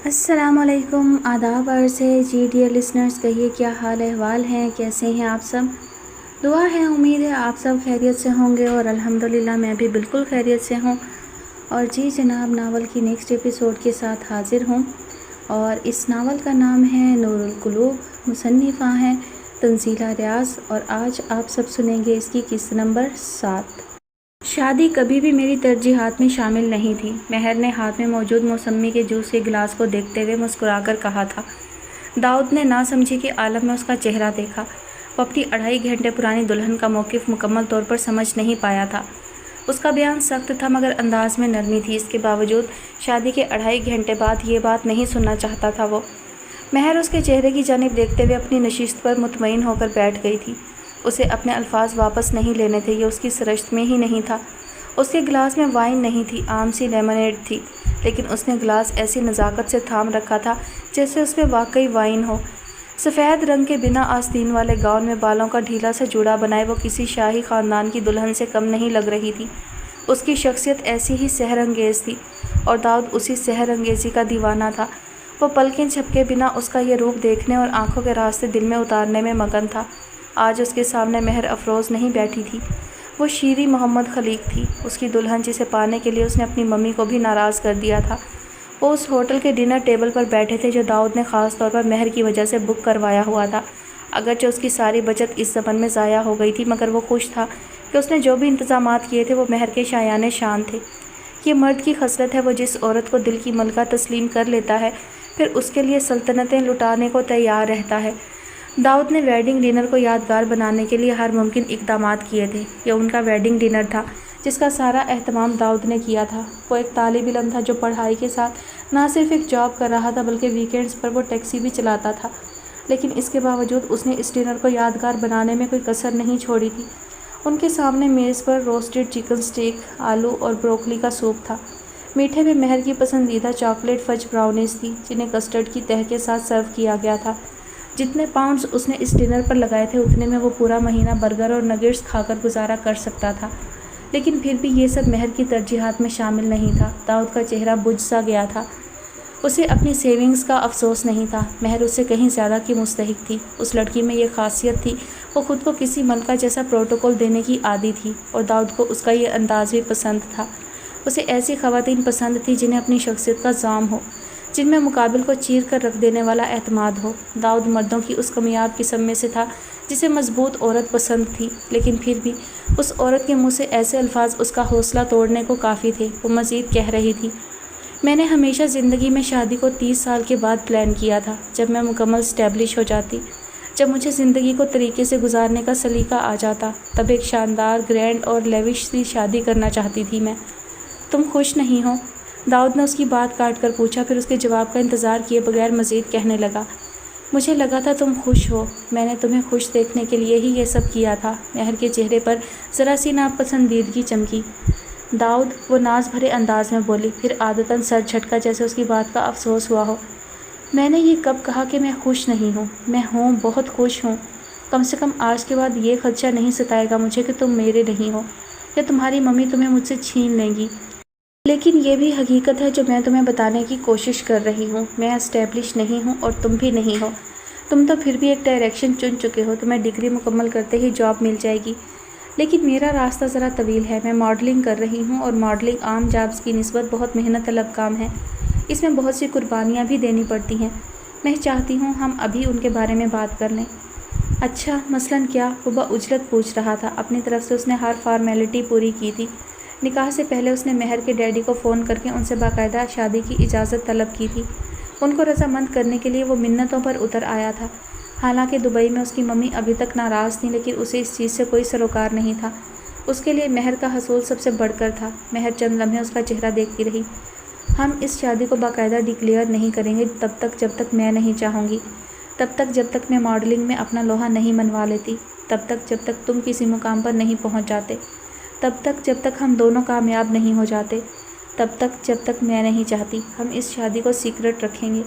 السلام علیکم، آداب عرض ہے جی ڈیئر لسنرز، کہیے کیا حال احوال ہیں، کیسے ہیں آپ سب؟ دعا ہے، امید ہے آپ سب خیریت سے ہوں گے اور الحمدللہ میں بھی بالکل خیریت سے ہوں۔ اور جی جناب، ناول کی نیکسٹ ایپیسوڈ کے ساتھ حاضر ہوں، اور اس ناول کا نام ہے نور القلوب، مصنفہ ہیں تنزیلہ ریاض، اور آج آپ سب سنیں گے اس کی قسط نمبر 7۔ شادی کبھی بھی میری ترجیحات میں شامل نہیں تھی، مہر نے ہاتھ میں موجود موسمی کے جوس کے گلاس کو دیکھتے ہوئے مسکرا کر کہا تھا۔ داؤد نے ناسمجھی کے عالم میں اس کا چہرہ دیکھا۔ وہ اپنی 2.5 گھنٹے پرانی دلہن کا موقف مکمل طور پر سمجھ نہیں پایا تھا۔ اس کا بیان سخت تھا مگر انداز میں نرمی تھی، اس کے باوجود شادی کے 2.5 گھنٹے بعد یہ بات نہیں سننا چاہتا تھا وہ۔ مہر اس کے چہرے کی جانب دیکھتے ہوئے اپنی نشست پر مطمئن ہو کر بیٹھ گئی تھی۔ اسے اپنے الفاظ واپس نہیں لینے تھے، یہ اس کی سرشت میں ہی نہیں تھا۔ اس کے گلاس میں وائن نہیں تھی، عام سی لیمونیڈ تھی، لیکن اس نے گلاس ایسی نزاکت سے تھام رکھا تھا جیسے اس میں واقعی وائن ہو۔ سفید رنگ کے بنا آستین والے گاؤن میں بالوں کا ڈھیلا سا جوڑا بنائے وہ کسی شاہی خاندان کی دلہن سے کم نہیں لگ رہی تھی۔ اس کی شخصیت ایسی ہی سحر انگیز تھی، اور داؤد اسی سحر انگیزی کا دیوانہ تھا۔ وہ پلکیں جھپکے بنا اس کا یہ روپ دیکھنے اور آنکھوں کے راستے دل میں اتارنے میں مگن تھا۔ آج اس کے سامنے مہر افروز نہیں بیٹھی تھی، وہ شیریں محمد خلیق تھی، اس کی دلہن جسے پانے کے لیے اس نے اپنی ممی کو بھی ناراض کر دیا تھا۔ وہ اس ہوٹل کے ڈنر ٹیبل پر بیٹھے تھے جو داؤد نے خاص طور پر مہر کی وجہ سے بک کروایا ہوا تھا۔ اگرچہ اس کی ساری بچت اس ضمن میں ضائع ہو گئی تھی، مگر وہ خوش تھا کہ اس نے جو بھی انتظامات کیے تھے وہ مہر کے شایان شان تھے۔ یہ مرد کی خصلت ہے، وہ جس عورت کو دل کی ملکہ تسلیم کر لیتا ہے پھر اس کے لیے سلطنتیں لٹانے کو تیار رہتا ہے۔ داؤد نے ویڈنگ ڈنر کو یادگار بنانے کے لیے ہر ممکن اقدامات کیے تھے۔ یہ ان کا ویڈنگ ڈنر تھا جس کا سارا اہتمام داؤد نے کیا تھا۔ وہ ایک طالب علم تھا جو پڑھائی کے ساتھ نہ صرف ایک جاب کر رہا تھا بلکہ ویکینڈز پر وہ ٹیکسی بھی چلاتا تھا، لیکن اس کے باوجود اس نے اس ڈنر کو یادگار بنانے میں کوئی کسر نہیں چھوڑی تھی۔ ان کے سامنے میز پر روسٹڈ چکن سٹیک، آلو اور بروکلی کا سوپ تھا۔ میٹھے میں مہر کی پسندیدہ چاکلیٹ فج براؤنیز تھی جنہیں کسٹرڈ کی تہ کے ساتھ سرو کیا گیا تھا۔ جتنے پاؤنڈز اس نے اس ڈنر پر لگائے تھے اتنے میں وہ پورا مہینہ برگر اور نگیٹس کھا کر گزارا کر سکتا تھا، لیکن پھر بھی یہ سب مہر کی ترجیحات میں شامل نہیں تھا۔ داؤد کا چہرہ بجھ سا گیا تھا۔ اسے اپنی سیونگز کا افسوس نہیں تھا، مہر اس سے کہیں زیادہ کی مستحق تھی۔ اس لڑکی میں یہ خاصیت تھی، وہ خود کو کسی ملکہ جیسا پروٹوکول دینے کی عادی تھی، اور داؤد کو اس کا یہ انداز بھی پسند تھا۔ اسے ایسی خواتین پسند تھی جنہیں اپنی شخصیت کا زعم ہو، جن میں مقابل کو چیر کر رکھ دینے والا اعتماد ہو۔ داؤد مردوں کی اس کمیاب قسم میں سے تھا جسے مضبوط عورت پسند تھی، لیکن پھر بھی اس عورت کے منہ سے ایسے الفاظ اس کا حوصلہ توڑنے کو کافی تھے۔ وہ مزید کہہ رہی تھی، میں نے ہمیشہ زندگی میں شادی کو 30 سال کے بعد پلان کیا تھا، جب میں مکمل اسٹیبلش ہو جاتی، جب مجھے زندگی کو طریقے سے گزارنے کا سلیقہ آ جاتا، تب ایک شاندار، گرینڈ اور لیوش سی شادی کرنا چاہتی تھی میں۔ تم خوش نہیں ہو؟ داؤد نے اس کی بات کاٹ کر پوچھا، پھر اس کے جواب کا انتظار کیے بغیر مزید کہنے لگا، مجھے لگا تھا تم خوش ہو، میں نے تمہیں خوش دیکھنے کے لیے ہی یہ سب کیا تھا۔ مہر کے چہرے پر ذرا سی ناپسندیدگی چمکی۔ داؤد، وہ ناز بھرے انداز میں بولی، پھر عادتاً سر جھٹکا جیسے اس کی بات کا افسوس ہوا ہو۔ میں نے یہ کب کہا کہ میں خوش نہیں ہوں؟ میں ہوں، بہت خوش ہوں۔ کم سے کم آج کے بعد یہ خدشہ نہیں ستائے گا مجھے کہ تم میرے نہیں ہو، یا تمہاری ممی تمہیں مجھ سے چھین لیں گی۔ لیکن یہ بھی حقیقت ہے جو میں تمہیں بتانے کی کوشش کر رہی ہوں، میں اسٹیبلش نہیں ہوں اور تم بھی نہیں ہو۔ تم تو پھر بھی ایک ڈائریکشن چن چکے ہو، تمہیں ڈگری مکمل کرتے ہی جاب مل جائے گی، لیکن میرا راستہ ذرا طویل ہے۔ میں ماڈلنگ کر رہی ہوں، اور ماڈلنگ عام جابز کی نسبت بہت محنت طلب کام ہے، اس میں بہت سی قربانیاں بھی دینی پڑتی ہیں۔ میں چاہتی ہوں ہم ابھی ان کے بارے میں بات کر لیں۔ اچھا، مثلاً کیا؟ وہ بعجلت پوچھ رہا تھا۔ اپنی طرف سے اس نے ہر فارمیلٹی پوری کی تھی۔ نکاح سے پہلے اس نے مہر کے ڈیڈی کو فون کر کے ان سے باقاعدہ شادی کی اجازت طلب کی تھی۔ ان کو رضامند کرنے کے لیے وہ منتوں پر اتر آیا تھا۔ حالانکہ دبئی میں اس کی ممی ابھی تک ناراض تھیں، لیکن اسے اس چیز سے کوئی سروکار نہیں تھا۔ اس کے لیے مہر کا حصول سب سے بڑھ کر تھا۔ مہر چند لمحے اس کا چہرہ دیکھتی رہی۔ ہم اس شادی کو باقاعدہ ڈکلیئر نہیں کریں گے تب تک جب تک میں نہیں چاہوں گی، تب تک جب تک میں ماڈلنگ میں اپنا لوہا نہیں منوا لیتی، تب تک جب تک تم کسی مقام پر نہیں پہنچ جاتے، تب تک جب تک ہم دونوں کامیاب نہیں ہو جاتے، تب تک جب تک میں نہیں چاہتی۔ ہم اس شادی کو سیکرٹ رکھیں گے،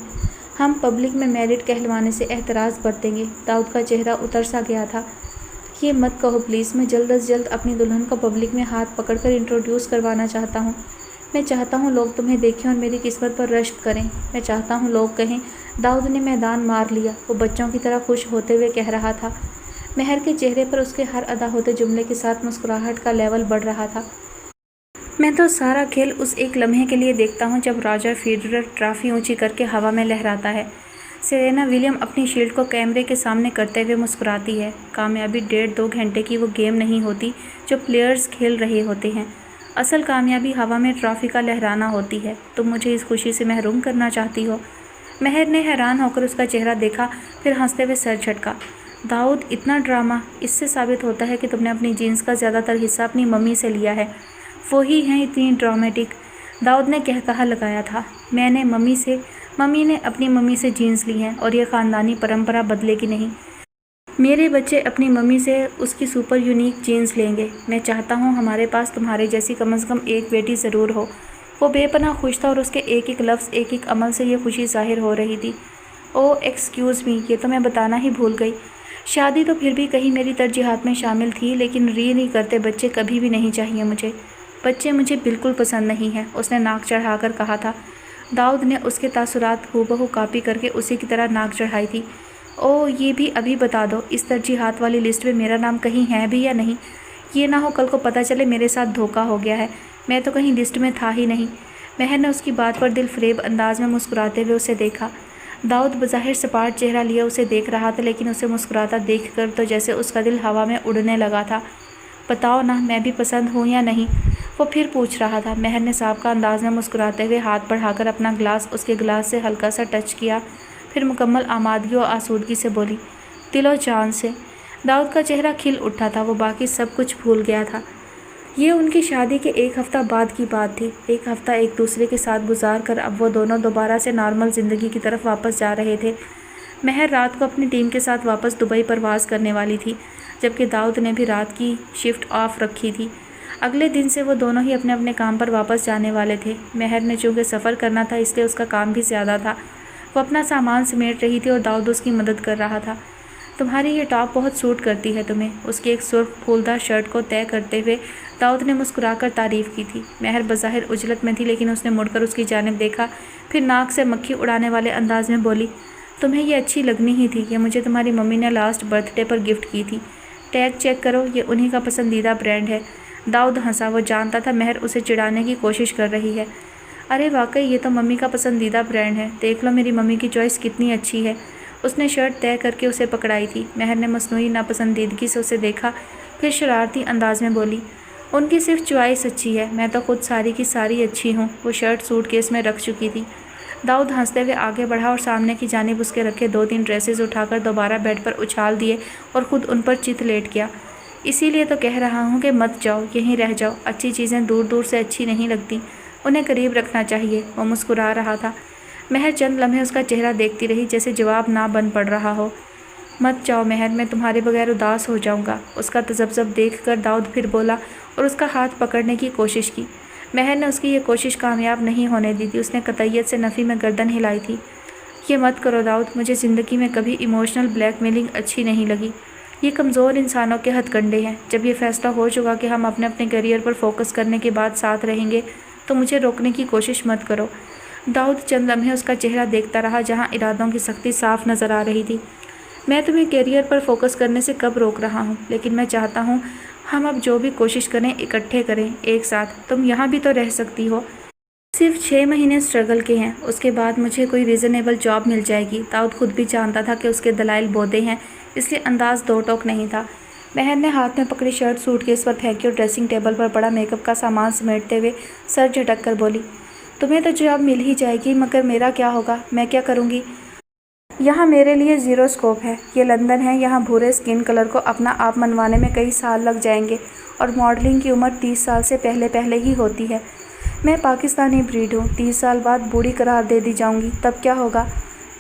ہم پبلک میں میرڈ کہلوانے سے احتراز برتیں گے۔ داؤد کا چہرہ اتر سا گیا تھا۔ یہ مت کہو پلیز، میں جلد از جلد اپنی دلہن کو پبلک میں ہاتھ پکڑ کر انٹروڈیوس کروانا چاہتا ہوں۔ میں چاہتا ہوں لوگ تمہیں دیکھیں اور میری قسمت پر رشک کریں۔ میں چاہتا ہوں لوگ کہیں داؤد نے میدان مار لیا۔ وہ بچوں کی طرح خوش ہوتے ہوئے کہہ رہا تھا۔ مہر کے چہرے پر اس کے ہر ادا ہوتے جملے کے ساتھ مسکراہٹ کا لیول بڑھ رہا تھا۔ میں تو سارا کھیل اس ایک لمحے کے لیے دیکھتا ہوں جب راجر فیڈرر ٹرافی اونچی کر کے ہوا میں لہراتا ہے۔ سیرینا ولیم اپنی شیلڈ کو کیمرے کے سامنے کرتے ہوئے مسکراتی ہے۔ کامیابی 1.5-2 گھنٹے کی وہ گیم نہیں ہوتی جو پلیئرز کھیل رہے ہوتے ہیں۔ اصل کامیابی ہوا میں ٹرافی کا لہرانا ہوتی ہے۔ تم مجھے اس خوشی سے محروم کرنا چاہتی ہو؟ مہر نے حیران ہو کر اس کا چہرہ دیکھا، پھر ہنستے ہوئے سر جھٹکا۔ داؤد، اتنا ڈرامہ! اس سے ثابت ہوتا ہے کہ تم نے اپنی جینز کا زیادہ تر حصہ اپنی ممی سے لیا ہے۔ وہی ہیں اتنی ڈرامیٹک۔ داؤد نے کہا لگایا تھا۔ ممی نے اپنی ممی سے جینز لی ہیں اور یہ خاندانی پرمپرا بدلے گی نہیں۔ میرے بچے اپنی ممی سے اس کی سپر یونیک جینز لیں گے۔ میں چاہتا ہوں ہمارے پاس تمہارے جیسی کم از کم ایک بیٹی ضرور ہو۔ وہ بے پناہ خوش تھا اور اس کے ایک ایک لفظ، ایک ایک عمل سے یہ خوشی ظاہر ہو رہی تھی۔ اوہ ایکسکیوز می، یہ تو میں بتانا ہی بھول گئی۔ شادی تو پھر بھی کہیں میری ترجیحات میں شامل تھی، لیکن ری کرتے بچے کبھی بھی نہیں چاہیے مجھے۔ بچے مجھے بالکل پسند نہیں ہیں، اس نے ناک چڑھا کر کہا تھا۔ داؤد نے اس کے تاثرات ہو بہو کاپی کر کے اسی کی طرح ناک چڑھائی تھی۔ اوہ یہ بھی ابھی بتا دو، اس ترجیحات والی لسٹ میں میرا نام کہیں ہے بھی یا نہیں؟ یہ نہ ہو کل کو پتہ چلے میرے ساتھ دھوکہ ہو گیا ہے، میں تو کہیں لسٹ میں تھا ہی نہیں۔ مہر نے اس کی بات پر دل فریب انداز میں مسکراتے ہوئے اسے دیکھا۔ داؤد بظاہر سپاٹ چہرہ لیے اسے دیکھ رہا تھا، لیکن اسے مسکراتا دیکھ کر تو جیسے اس کا دل ہوا میں اڑنے لگا تھا۔ بتاؤ نا، میں بھی پسند ہوں یا نہیں؟ وہ پھر پوچھ رہا تھا۔ مہر نے سابقہ انداز میں مسکراتے ہوئے ہاتھ بڑھا کر اپنا گلاس اس کے گلاس سے ہلکا سا ٹچ کیا، پھر مکمل آمادگی و آسودگی سے بولی، دل و جان سے۔ داؤد کا چہرہ کھل اٹھا تھا، وہ باقی سب کچھ بھول گیا تھا۔ یہ ان کی شادی کے ایک ہفتہ بعد کی بات تھی۔ ایک ہفتہ ایک دوسرے کے ساتھ گزار کر اب وہ دونوں دوبارہ سے نارمل زندگی کی طرف واپس جا رہے تھے۔ مہر رات کو اپنی ٹیم کے ساتھ واپس دبئی پرواز کرنے والی تھی، جبکہ داؤد نے بھی رات کی شفٹ آف رکھی تھی۔ اگلے دن سے وہ دونوں ہی اپنے اپنے کام پر واپس جانے والے تھے۔ مہر نے چونکہ سفر کرنا تھا، اس لیے اس کا کام بھی زیادہ تھا۔ وہ اپنا سامان سمیٹ رہی تھی اور داؤد اس کی مدد کر رہا تھا۔ تمہاری یہ ٹاپ بہت سوٹ کرتی ہے تمہیں، اس کی ایک سرخ پھولدار شرٹ کو طے کرتے ہوئے داؤد نے مسکرا کر تعریف کی تھی۔ مہر بظاہر عجلت میں تھی، لیکن اس نے مڑ کر اس کی جانب دیکھا، پھر ناک سے مکھی اڑانے والے انداز میں بولی، تمہیں یہ اچھی لگنی ہی تھی، یہ مجھے تمہاری ممی نے لاسٹ برتھ ڈے پر گفٹ کی تھی۔ ٹیگ چیک کرو، یہ انہی کا پسندیدہ برانڈ ہے۔ داؤد ہنسا، وہ جانتا تھا مہر اسے چڑھانے کی کوشش کر رہی ہے۔ ارے واقعی یہ تو ممی کا پسندیدہ برانڈ ہے، دیکھ لو میری ممی کی چوائس کتنی اچھی ہے۔ اس نے شرٹ طے کر کے اسے پکڑائی تھی۔ مہر نے مصنوعی ناپسندیدگی سے اسے دیکھا، پھر شرارتی انداز میں بولی، ان کی صرف چوائس اچھی ہے، میں تو خود ساری کی ساری اچھی ہوں۔ وہ شرٹ سوٹ کیس میں رکھ چکی تھی۔ داؤد ہنستے ہوئے آگے بڑھا اور سامنے کی جانب اس کے رکھے 2-3 ڈریسز اٹھا کر دوبارہ بیڈ پر اچھال دیے اور خود ان پر چت لیٹ گیا۔ اسی لیے تو کہہ رہا ہوں کہ مت جاؤ، یہیں رہ جاؤ، اچھی چیزیں دور دور سے اچھی نہیں لگتی، انہیں قریب رکھنا چاہیے۔ وہ مسکرا رہا تھا۔ مہر چند لمحے اس کا چہرہ دیکھتی رہی، جیسے جواب نہ بن پڑ رہا ہو۔ مت جاؤ مہر، میں تمہارے بغیر اداس ہو جاؤں گا۔ اس کا تذبذب دیکھ کر داؤد پھر بولا اور اس کا ہاتھ پکڑنے کی کوشش کی۔ مہر نے اس کی یہ کوشش کامیاب نہیں ہونے دی تھی، اس نے قطعیت سے نفی میں گردن ہلائی تھی۔ یہ مت کرو داؤد، مجھے زندگی میں کبھی ایموشنل بلیک میلنگ اچھی نہیں لگی، یہ کمزور انسانوں کے ہتھ کنڈے ہیں۔ جب یہ فیصلہ ہو چکا کہ ہم اپنے اپنے کیریئر پر فوکس کرنے کے بعد ساتھ رہیں گے تو مجھے روکنے کی کوشش مت کرو۔ داؤد چند لمحے اس کا چہرہ دیکھتا رہا، جہاں ارادوں کی سختی صاف نظر آ رہی تھی۔ میں تمہیں کیریئر پر فوکس کرنے سے کب روک رہا ہوں، لیکن میں چاہتا ہوں ہم اب جو بھی کوشش کریں اکٹھے کریں، ایک ساتھ۔ تم یہاں بھی تو رہ سکتی ہو۔ صرف 6 مہینے اسٹرگل کے ہیں، اس کے بعد مجھے کوئی ریزنیبل جاب مل جائے گی۔ داؤد خود بھی جانتا تھا کہ اس کے دلائل بودے ہیں، اس لیے انداز دو ٹوک نہیں تھا۔ مہر نے ہاتھ میں پکڑی شرٹ سوٹ کیس پر پھینکی اور ڈریسنگ ٹیبل پر پڑا میک اپ کا سامان سمیٹتے ہوئے سر جھٹک کر بولی، تمہیں تو جاب مل ہی جائے گی، مگر میرا کیا ہوگا، میں کیا کروں گی؟ یہاں میرے لیے زیرو اسکوپ ہے۔ یہ لندن ہے، یہاں بھورے اسکن کلر کو اپنا آپ منوانے میں کئی سال لگ جائیں گے، اور ماڈلنگ کی عمر 30 سال سے پہلے ہی ہوتی ہے۔ میں پاکستانی بریڈ ہوں، 30 سال بعد بوڑھی قرار دے دی جاؤں گی، تب کیا ہوگا؟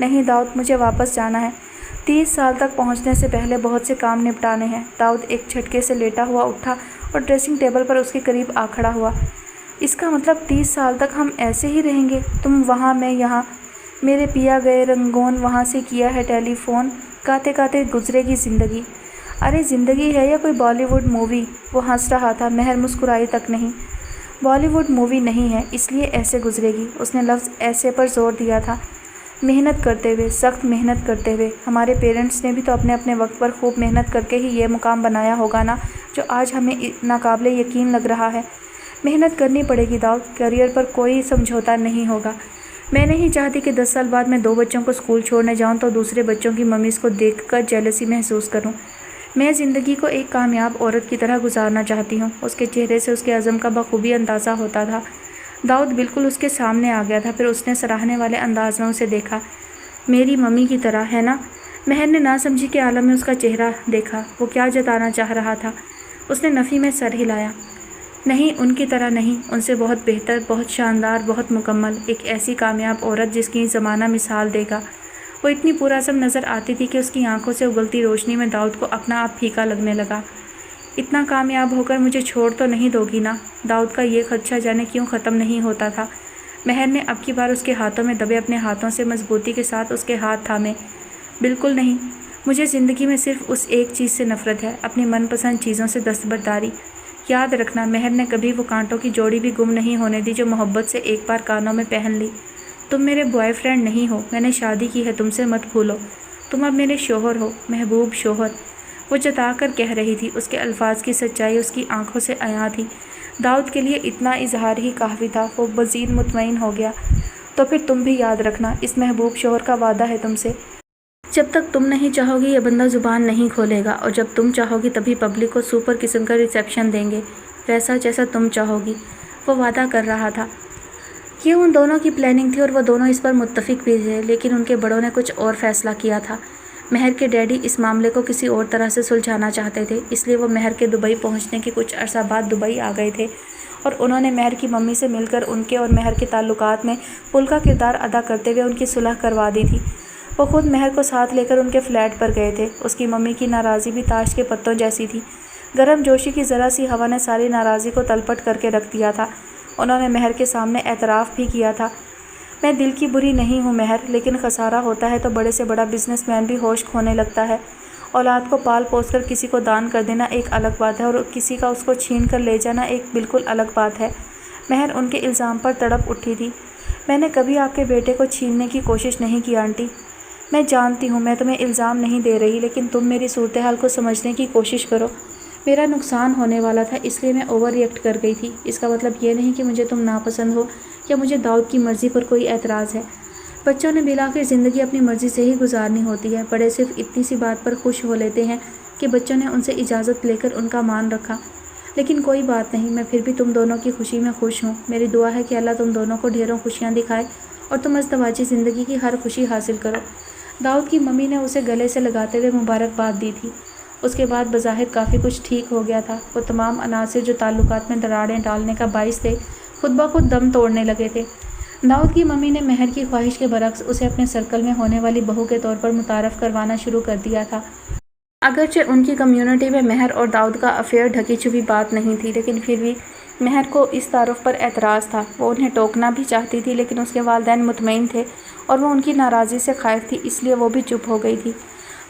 نہیں داؤد، مجھے واپس جانا ہے، 30 سال تک پہنچنے سے پہلے بہت سے کام نپٹانے ہیں۔ داؤد ایک جھٹکے سے لیٹا ہوا اٹھا اور ڈریسنگ ٹیبل پر اس کے قریب آ کھڑا ہوا۔ اس کا مطلب 30 سال تک ہم ایسے ہی رہیں گے، تم وہاں میں یہاں، میرے پیا گئے رنگون وہاں سے کیا ہے ٹیلی فون، گاتے گاتے گزرے گی زندگی۔ ارے زندگی ہے یا کوئی بالی ووڈ مووی؟ وہ ہنس رہا تھا، مہر مسکرائی تک نہیں۔ بالی ووڈ مووی نہیں ہے اس لیے ایسے گزرے گی۔ اس نے لفظ ایسے پر زور دیا تھا۔ محنت کرتے ہوئے، سخت محنت کرتے ہوئے۔ ہمارے پیرنٹس نے بھی تو اپنے اپنے وقت پر خوب محنت کر کے ہی یہ مقام بنایا ہوگا نا، جو آج ہمیں ناقابل یقین لگ رہا ہے۔ محنت کرنی پڑے گی داؤد، کیریئر پر کوئی سمجھوتا نہیں ہوگا۔ میں نہیں چاہتی کہ 10 سال بعد میں 2 بچوں کو اسکول چھوڑنے جاؤں تو دوسرے بچوں کی ممیز کو دیکھ کر جیلسی محسوس کروں۔ میں زندگی کو ایک کامیاب عورت کی طرح گزارنا چاہتی ہوں۔ اس کے چہرے سے اس کے عزم کا بخوبی اندازہ ہوتا تھا۔ داؤد بالکل اس کے سامنے آ گیا تھا، پھر اس نے سراہنے والے انداز میں اسے دیکھا۔ میری ممی کی طرح ہے نا؟ مہر نے ناسمجھی کے عالم میں اس کا چہرہ دیکھا۔ وہ کیا جتانا چاہ رہا تھا؟ اس نے نفی میں سر ہلایا۔ نہیں، ان کی طرح نہیں، ان سے بہت بہتر، بہت شاندار، بہت مکمل، ایک ایسی کامیاب عورت جس کی زمانہ مثال دے گا۔ وہ اتنی پرعزم نظر آتی تھی کہ اس کی آنکھوں سے اگلتی روشنی میں داؤد کو اپنا آپ پھیکا لگنے لگا۔ اتنا کامیاب ہو کر مجھے چھوڑ تو نہیں دو گی نا؟ داؤد کا یہ خدشہ جانے کیوں ختم نہیں ہوتا تھا۔ مہر نے اب کی بار اس کے ہاتھوں میں دبے اپنے ہاتھوں سے مضبوطی کے ساتھ اس کے ہاتھ تھامے۔ بالکل نہیں، مجھے زندگی میں صرف اس ایک چیز سے نفرت ہے، اپنی من پسند چیزوں سے دستبرداری۔ یاد رکھنا، مہر نے کبھی وہ کانٹوں کی جوڑی بھی گم نہیں ہونے دی جو محبت سے ایک بار کانوں میں پہن لی۔ تم میرے بوائے فرینڈ نہیں ہو، میں نے شادی کی ہے تم سے، مت بھولو۔ تم اب میرے شوہر ہو، محبوب شوہر۔ وہ جتا کر کہہ رہی تھی، اس کے الفاظ کی سچائی اس کی آنکھوں سے عیاں تھی۔ داؤد کے لیے اتنا اظہار ہی کافی تھا، وہ مزید مطمئن ہو گیا۔ تو پھر تم بھی یاد رکھنا، اس محبوب شوہر کا وعدہ ہے تم سے۔ جب تک تم نہیں چاہو گی یہ بندہ زبان نہیں کھولے گا، اور جب تم چاہو گی تبھی پبلک کو سپر قسم کا ریسیپشن دیں گے، ویسا جیسا تم چاہو گی۔ وہ وعدہ کر رہا تھا۔ یہ ان دونوں کی پلاننگ تھی اور وہ دونوں اس پر متفق بھی تھے، لیکن ان کے بڑوں نے کچھ اور فیصلہ کیا تھا۔ مہر کے ڈیڈی اس معاملے کو کسی اور طرح سے سلجھانا چاہتے تھے، اس لیے وہ مہر کے دبئی پہنچنے کے کچھ عرصہ بعد دبئی آ گئے تھے، اور انہوں نے مہر کی ممی سے مل کر ان کے اور مہر کے تعلقات میں پل کا کردار ادا کرتے ہوئے ان کی صلح کروا دی تھی۔ وہ خود مہر کو ساتھ لے کر ان کے فلیٹ پر گئے تھے۔ اس کی ممی کی ناراضی بھی تاش کے پتوں جیسی تھی۔ گرم جوشی کی ذرا سی ہوا نے ساری ناراضی کو تلپٹ کر کے رکھ دیا تھا۔ انہوں نے مہر کے سامنے اعتراف بھی کیا تھا، میں دل کی بری نہیں ہوں مہر، لیکن خسارہ ہوتا ہے تو بڑے سے بڑا بزنس مین بھی ہوش کھونے لگتا ہے۔ اولاد کو پال پوس کر کسی کو دان کر دینا ایک الگ بات ہے، اور کسی کا اس کو چھین کر لے جانا ایک بالکل الگ بات ہے۔ مہر ان کے الزام پر تڑپ اٹھی تھی۔ میں نے کبھی آپ کے بیٹے کو چھیننے کی کوشش نہیں کی آنٹی۔ میں جانتی ہوں، میں تمہیں الزام نہیں دے رہی، لیکن تم میری صورتحال کو سمجھنے کی کوشش کرو۔ میرا نقصان ہونے والا تھا، اس لیے میں اوور ری ایکٹ کر گئی تھی۔ اس کا مطلب یہ نہیں کہ مجھے تم ناپسند ہو یا مجھے داؤد کی مرضی پر کوئی اعتراض ہے۔ بچوں نے بالآخر زندگی اپنی مرضی سے ہی گزارنی ہوتی ہے۔ بڑے صرف اتنی سی بات پر خوش ہو لیتے ہیں کہ بچوں نے ان سے اجازت لے کر ان کا مان رکھا۔ لیکن کوئی بات نہیں، میں پھر بھی تم دونوں کی خوشی میں خوش ہوں۔ میری دعا ہے کہ اللہ تم دونوں کو ڈھیروں خوشیاں دکھائے اور تم ازدواجی زندگی کی ہر خوشی حاصل کرو۔ داؤد کی ممی نے اسے گلے سے لگاتے ہوئے مبارکباد دی تھی۔ اس کے بعد بظاہر کافی کچھ ٹھیک ہو گیا تھا۔ وہ تمام عناصر جو تعلقات میں دراڑیں ڈالنے کا باعث تھے، خود بخود دم توڑنے لگے تھے۔ داؤد کی ممی نے مہر کی خواہش کے برعکس اسے اپنے سرکل میں ہونے والی بہو کے طور پر متعارف کروانا شروع کر دیا تھا۔ اگرچہ ان کی کمیونٹی میں مہر اور داؤد کا افیئر ڈھکی چھپی بات نہیں تھی، لیکن پھر بھی مہر کو اس تعارف پر اعتراض تھا۔ وہ انہیں ٹوکنا بھی چاہتی تھی، لیکن اس کے والدین مطمئن تھے اور وہ ان کی ناراضی سے خائف تھی، اس لیے وہ بھی چپ ہو گئی تھی۔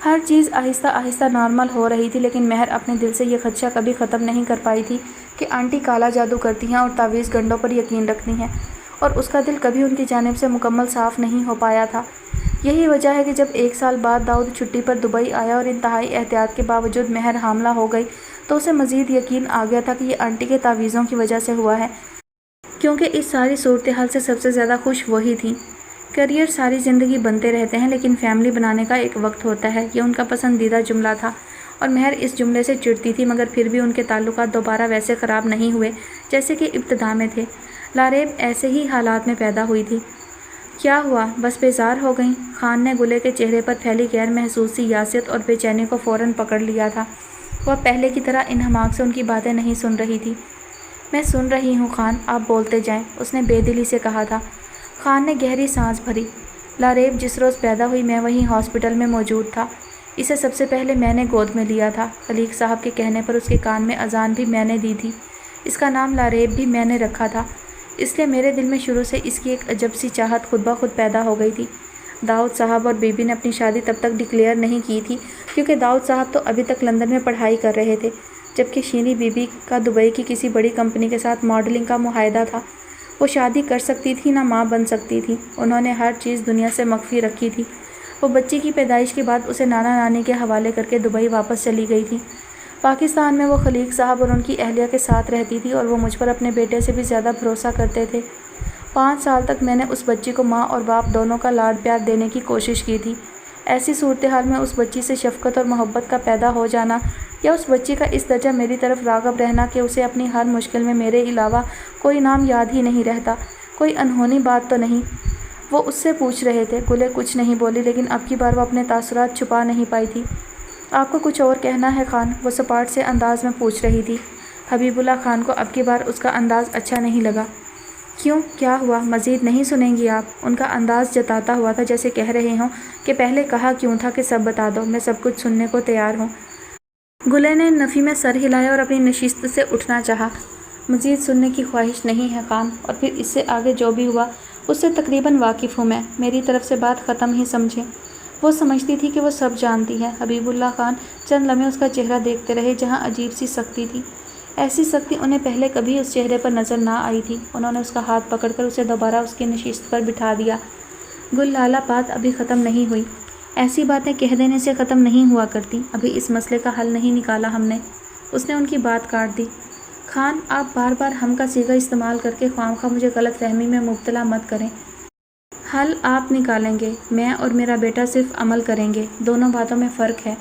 ہر چیز آہستہ آہستہ نارمل ہو رہی تھی، لیکن مہر اپنے دل سے یہ خدشہ کبھی ختم نہیں کر پائی تھی کہ آنٹی کالا جادو کرتی ہیں اور تعویذ گنڈوں پر یقین رکھتی ہیں، اور اس کا دل کبھی ان کی جانب سے مکمل صاف نہیں ہو پایا تھا۔ یہی وجہ ہے کہ جب 1 سال بعد داؤد چھٹی پر دبئی آیا اور انتہائی احتیاط کے باوجود مہر حاملہ ہو گئی تو اسے مزید یقین آ گیا تھا کہ یہ آنٹی کے تعویذوں کی وجہ سے ہوا ہے، کیونکہ اس ساری صورتحال سے سب سے زیادہ خوش وہی تھیں۔ کیریئر ساری زندگی بنتے رہتے ہیں، لیکن فیملی بنانے کا ایک وقت ہوتا ہے، یہ ان کا پسندیدہ جملہ تھا، اور مہر اس جملے سے چڑتی تھی، مگر پھر بھی ان کے تعلقات دوبارہ ویسے خراب نہیں ہوئے جیسے کہ ابتدا میں تھے۔ لاریب ایسے ہی حالات میں پیدا ہوئی تھی۔ کیا ہوا، بس بیزار ہو گئیں؟ خان نے گلے کے چہرے پر پھیلی غیر محسوس سی یاسیت اور بے چینی کو فوراً پکڑ لیا تھا۔ وہ پہلے کی طرح انہماک سے ان کی باتیں نہیں سن رہی تھی۔ میں سن رہی ہوں خان، آپ بولتے جائیں، اس نے بے دلی سے کہا تھا۔ خان نے گہری سانس بھری۔ لاریب جس روز پیدا ہوئی میں وہیں ہاسپٹل میں موجود تھا۔ اسے سب سے پہلے میں نے گود میں لیا تھا۔ خلیق صاحب کے کہنے پر اس کے کان میں اذان بھی میں نے دی تھی۔ اس کا نام لاریب بھی میں نے رکھا تھا، اس لیے میرے دل میں شروع سے اس کی ایک عجب سی چاہت خود بخود پیدا ہو گئی تھی۔ داؤد صاحب اور بی بی نے اپنی شادی تب تک ڈکلیئر نہیں کی تھی کیونکہ داؤد صاحب تو ابھی تک لندن میں پڑھائی کر رہے تھے۔ جبکہ شینی بی بی کا دبئی کی کسی بڑی کمپنی کے ساتھ ماڈلنگ کا معاہدہ تھا۔ وہ شادی کر سکتی تھی نہ ماں بن سکتی تھی۔ انہوں نے ہر چیز دنیا سے مخفی رکھی تھی۔ وہ بچی کی پیدائش کے بعد اسے نانا نانی کے حوالے کر کے دبئی واپس چلی گئی تھی۔ پاکستان میں وہ خلیق صاحب اور ان کی اہلیہ کے ساتھ رہتی تھی اور وہ مجھ پر اپنے بیٹے سے بھی زیادہ بھروسہ کرتے تھے۔ 5 سال تک میں نے اس بچی کو ماں اور باپ دونوں کا لاڈ پیار دینے کی کوشش کی تھی۔ ایسی صورتحال میں اس بچی سے شفقت اور محبت کا پیدا ہو جانا یا اس بچی کا اس درجہ میری طرف راغب رہنا کہ اسے اپنی ہر مشکل میں میرے علاوہ کوئی نام یاد ہی نہیں رہتا، کوئی انہونی بات تو نہیں؟ وہ اس سے پوچھ رہے تھے۔ گلے کچھ نہیں بولی، لیکن اب کی بار وہ اپنے تاثرات چھپا نہیں پائی تھی۔ آپ کو کچھ اور کہنا ہے خان؟ وہ سپاٹ سے انداز میں پوچھ رہی تھی۔ حبیب اللہ خان کو اب کی بار اس کا انداز اچھا نہیں لگا۔ کیوں؟ کیا ہوا؟ مزید نہیں سنیں گی آپ؟ ان کا انداز جتاتا ہوا تھا جیسے کہہ رہے ہوں کہ پہلے کہا کیوں تھا کہ سب بتا دو، میں سب کچھ سننے کو تیار ہوں۔ گلے نے نفی میں سر ہلایا اور اپنی نشست سے اٹھنا چاہا۔ مزید سننے کی خواہش نہیں ہے خان، اور پھر اس سے آگے جو بھی ہوا اس سے تقریباً واقف ہوں میں، میری طرف سے بات ختم ہی سمجھیں۔ وہ سمجھتی تھی کہ وہ سب جانتی ہے۔ حبیب اللہ خان چند لمحے اس کا چہرہ دیکھتے رہے جہاں عجیب سی سختی تھی۔ ایسی سختی انہیں پہلے کبھی اس چہرے پر نظر نہ آئی تھی۔ انہوں نے اس کا ہاتھ پکڑ کر اسے دوبارہ اس کی نشست پر بٹھا دیا۔ گل لالہ، بات ابھی ختم نہیں ہوئی۔ ایسی باتیں کہہ دینے سے ختم نہیں ہوا کرتی۔ ابھی اس مسئلے کا حل نہیں نکالا ہم نے۔ اس نے ان کی بات کاٹ دی۔ خان، آپ بار بار ہم کا صیغہ استعمال کر کے خواہ مجھے غلط فہمی میں مبتلا مت کریں۔ حل آپ نکالیں گے، میں اور میرا بیٹا صرف عمل کریں گے، دونوں باتوں میں فرق ہے۔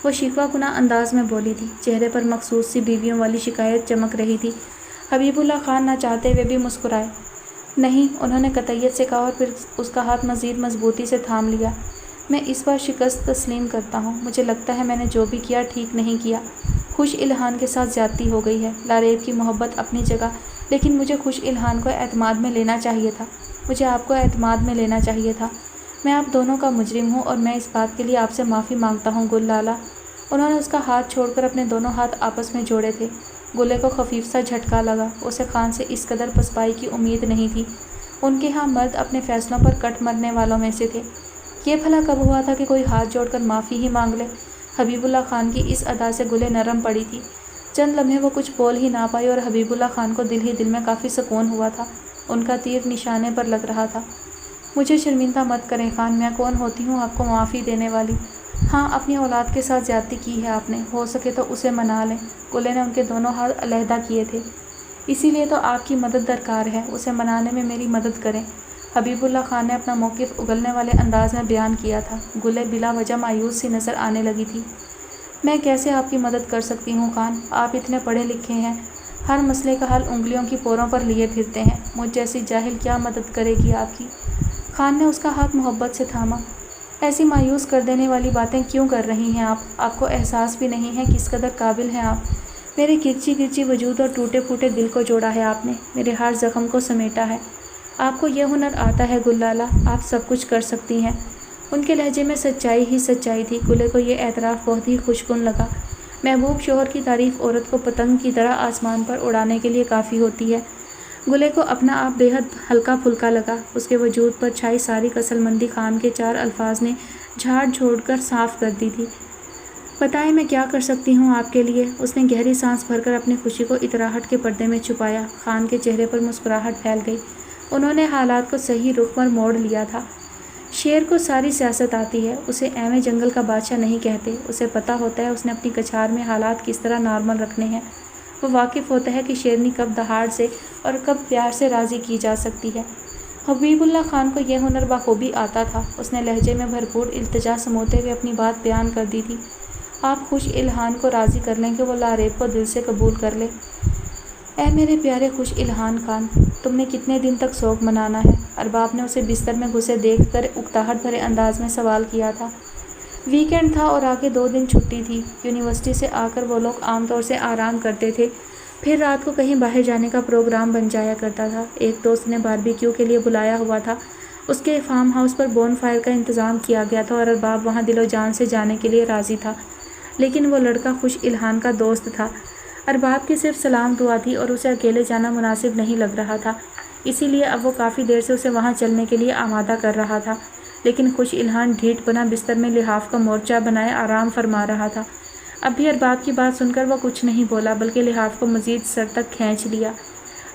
وہ شکوہ کناں انداز میں بولی تھی، چہرے پر مخصوص سی بیویوں والی شکایت چمک رہی تھی۔ حبیب اللہ خان نہ چاہتے ہوئے بھی مسکرائے۔ نہیں، انہوں نے قطعیت سے کہا اور پھر اس کا ہاتھ مزید مضبوطی سے تھام لیا۔ میں اس بار شکست تسلیم کرتا ہوں۔ مجھے لگتا ہے میں نے جو بھی کیا ٹھیک نہیں کیا۔ خوش الہان کے ساتھ زیادتی ہو گئی ہے۔ لاریب کی محبت اپنی جگہ، لیکن مجھے خوش الہان کو اعتماد میں لینا چاہیے تھا۔ مجھے آپ کو اعتماد میں لینا چاہیے تھا۔ میں آپ دونوں کا مجرم ہوں اور میں اس بات کے لیے آپ سے معافی مانگتا ہوں گل لالہ۔ انہوں نے اس کا ہاتھ چھوڑ کر اپنے دونوں ہاتھ آپس میں جوڑے تھے۔ گلے کو خفیف سا جھٹکا لگا۔ اسے خان سے اس قدر پسپائی کی امید نہیں تھی۔ ان کے ہاں مرد اپنے فیصلوں پر کٹ مرنے والوں میں سے تھے۔ یہ بھلا کب ہوا تھا کہ کوئی ہاتھ جوڑ کر معافی ہی مانگ لے؟ حبیب اللہ خان کی اس ادا سے گلے نرم پڑی تھی۔ چند لمحے وہ کچھ بول ہی نہ پائی اور حبیب اللہ خان کو دل ہی دل میں کافی سکون ہوا تھا۔ ان کا تیر نشانے پر لگ رہا تھا۔ مجھے شرمندہ مت کریں خان، میں کون ہوتی ہوں آپ کو معافی دینے والی؟ ہاں، اپنی اولاد کے ساتھ زیادتی کی ہے آپ نے، ہو سکے تو اسے منا لیں۔ گلے نے ان کے دونوں ہاتھ علیحدہ کیے تھے۔ اسی لیے تو آپ کی مدد درکار ہے، اسے منانے میں میری مدد کریں۔ حبیب اللہ خان نے اپنا موقف اگلنے والے انداز میں بیان کیا تھا۔ گلے بلا وجہ مایوس سی نظر آنے لگی تھی۔ میں کیسے آپ کی مدد کر سکتی ہوں خان؟ آپ اتنے پڑھے لکھے ہیں، ہر مسئلے کا حل انگلیوں کی پوروں پر لیے پھرتے ہیں، مجھ جیسی جاہل کیا مدد کرے گی آپ کی؟ خان نے اس کا ہاتھ محبت سے تھاما۔ ایسی مایوس کر دینے والی باتیں کیوں کر رہی ہیں آپ کو احساس بھی نہیں ہے کس قدر قابل ہیں آپ؟ میرے کرچی کرچی وجود اور ٹوٹے پھوٹے دل کو جوڑا ہے آپ نے، میرے ہر زخم کو سمیٹا ہے۔ آپ کو یہ ہنر آتا ہے گل لالہ، آپ سب کچھ کر سکتی ہیں۔ ان کے لہجے میں سچائی ہی سچائی تھی۔ گلے کو یہ اعتراف بہت ہی خوشگوار لگا۔ محبوب شوہر کی تعریف عورت کو پتنگ کی طرح آسمان پر اڑانے کے لیے کافی ہوتی ہے۔ گلے کو اپنا آپ بے حد ہلکا پھلکا لگا۔ اس کے وجود پر چھائی ساری کسل مندی خان کے 4 الفاظ نے جھاڑ جھوڑ کر صاف کر دی تھی۔ بتائیں میں کیا کر سکتی ہوں آپ کے لیے؟ اس نے گہری سانس بھر کر اپنی خوشی کو اطراحٹ کے پردے میں چھپایا۔ خان کے چہرے پر مسکراہٹ پھیل گئی۔ انہوں نے حالات کو صحیح رخ پر موڑ لیا تھا۔ شیر کو ساری سیاست آتی ہے، اسے ایویں جنگل کا بادشاہ نہیں کہتے۔ اسے پتہ ہوتا ہے اس نے اپنی کچھار میں حالات کس طرح نارمل رکھنے ہیں۔ وہ واقف ہوتا ہے کہ شیرنی کب دہاڑ سے اور کب پیار سے راضی کی جا سکتی ہے۔ حبیب اللہ خان کو یہ ہنر بخوبی آتا تھا۔ اس نے لہجے میں بھرپور التجا سموتے ہوئے اپنی بات بیان کر دی تھی۔ آپ خوش الہان کو راضی کر لیں کہ وہ لاریب کو دل سے قبول کر لے۔ اے میرے پیارے خوش الہان خان، تم نے کتنے دن تک سوگ منانا ہے؟ ارباب نے اسے بستر میں گھسے دیکھ کر اکتاہٹ بھرے انداز میں سوال کیا تھا۔ ویکینڈ تھا اور آگے 2 دن چھٹی تھی۔ یونیورسٹی سے آ کر وہ لوگ عام طور سے آرام کرتے تھے، پھر رات کو کہیں باہر جانے کا پروگرام بن جایا کرتا تھا۔ ایک دوست نے باربیکیو کے لیے بلایا ہوا تھا۔ اس کے فارم ہاؤس پر بون فائر کا انتظام کیا گیا تھا اور ارباب وہاں دل و جان سے جانے کے لیے راضی تھا، لیکن وہ لڑکا خوش الہان کا دوست تھا۔ ارباب کی صرف سلام دعا تھی اور اسے اکیلے جانا مناسب نہیں لگ رہا تھا، اسی لیے اب وہ کافی دیر سے اسے وہاں چلنے کے لیے آمادہ کر رہا تھا، لیکن خوش الہان ڈھیٹ بنا بستر میں لحاف کا مورچہ بنائے آرام فرما رہا تھا۔ اب بھی ارباب کی بات سن کر وہ کچھ نہیں بولا بلکہ لحاف کو مزید سر تک کھینچ لیا۔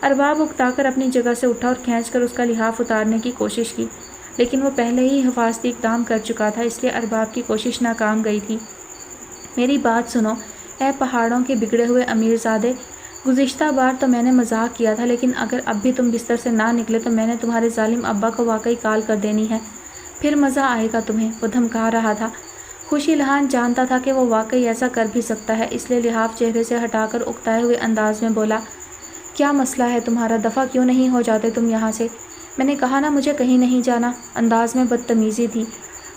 ارباب اکتا کر اپنی جگہ سے اٹھا اور کھینچ کر اس کا لحاف اتارنے کی کوشش کی، لیکن وہ پہلے ہی حفاظتی اقدام کر چکا تھا، اس لیے ارباب کی کوشش ناکام گئی تھی۔ میری بات سنو اے پہاڑوں کے بگڑے ہوئے امیر زادے، گزشتہ بار تو میں نے مذاق کیا تھا، لیکن اگر اب بھی تم بستر سے نہ نکلے تو میں نے تمہارے ظالم ابا کو واقعی کال کر دینی ہے، پھر مزہ آئے گا تمہیں، وہ دھمکا رہا تھا۔ خوش الحان جانتا تھا کہ وہ واقعی ایسا کر بھی سکتا ہے، اس لیے لحاف چہرے سے ہٹا کر اکتائے ہوئے انداز میں بولا، کیا مسئلہ ہے تمہارا؟ دفع کیوں نہیں ہو جاتے تم یہاں سے؟ میں نے کہا نا مجھے کہیں نہیں جانا، انداز میں بدتمیزی تھی۔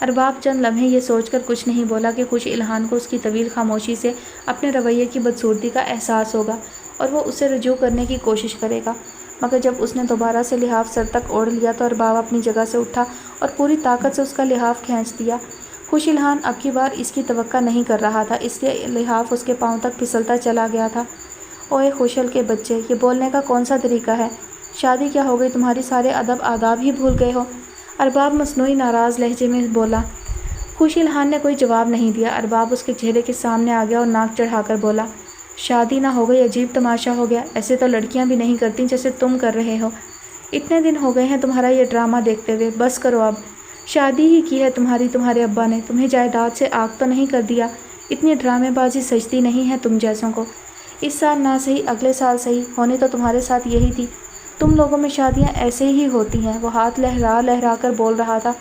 ارباب چند لمحے یہ سوچ کر کچھ نہیں بولا کہ خوش الحان کو اس کی طویل خاموشی سے اپنے رویے کی بدصورتی کا احساس ہوگا اور وہ اسے رجوع کرنے کی کوشش کرے گا، مگر جب اس نے دوبارہ سے لحاف سر تک اوڑھ لیا تو ارباب اپنی جگہ سے اٹھا اور پوری طاقت سے اس کا لحاف کھینچ دیا۔ خوش الحان اب کی بار اس کی توقع نہیں کر رہا تھا، اس لیے لحاف اس کے پاؤں تک پھسلتا چلا گیا تھا۔ اوئے خوشل کے بچے، یہ بولنے کا کون سا طریقہ ہے؟ شادی کیا ہو گئی تمہاری؟ سارے ادب آداب ہی بھول گئے ہو؟ ارباب مصنوعی ناراض لہجے میں بولا۔ خوش الحان نے کوئی جواب نہیں دیا۔ ارباب اس کے چہرے کے سامنے آ گیا اور ناک چڑھا کر بولا، شادی نہ ہو گئی؟ عجیب تماشا ہو گیا، ایسے تو لڑکیاں بھی نہیں کرتی جیسے تم کر رہے ہو۔ اتنے دن ہو گئے ہیں تمہارا یہ ڈرامہ دیکھتے ہوئے، بس کرو اب۔ شادی ہی کی ہے تمہارے ابا نے، تمہیں جائیداد سے آگ تو نہیں کر دیا؟ اتنی ڈرامے بازی سجتی نہیں ہے تم جیسوں کو۔ اس سال نہ صحیح اگلے سال صحیح، ہونی تو تمہارے ساتھ یہی تھی۔ تم لوگوں میں شادیاں ایسے ہی ہوتی ہیں، وہ ہاتھ لہرا لہرا کر بول رہا تھا۔